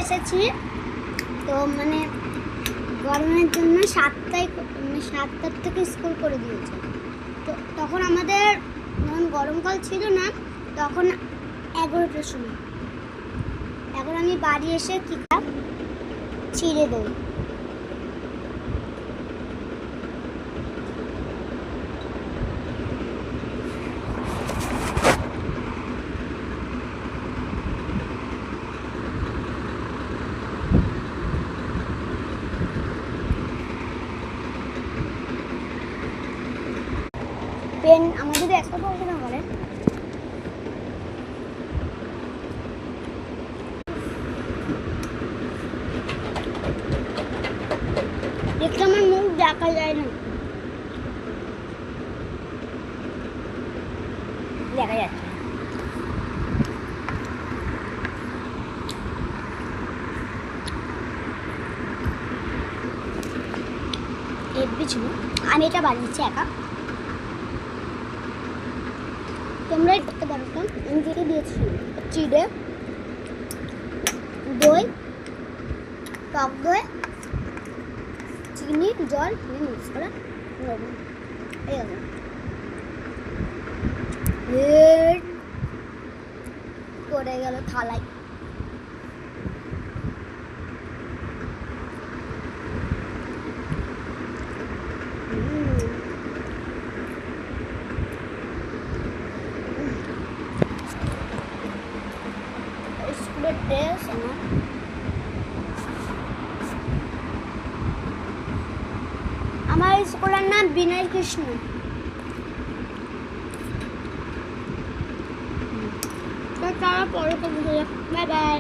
এসেছি, তো মানে গরমের জন্য 7টার থেকে স্কুল করে দিয়েছে। তো তখন আমাদের যখন গরমকাল ছিল না, তখন 11টার সময়। এখন আমি বাড়ি এসে কি ছিঁড়ে দেবো। পেন আমার যদি একটা পড়তে না পারে, দেখতে আমার মুখ দেখা যায় না। দেখা যাচ্ছে ছিল। আমি এটা বানিয়েছি একা, তোমরা করতে পারো। আমি যেটা দিয়েছি চিড়ে, দই, টক দই, চিনি, জল মিক্স করে লবণ পড়ে গেল থালায়। স্কুলের ড্রেস আমার স্কুলের নাম বিনয় কৃষ্ণ। তারা পরে কথা বলবে। Bye bye.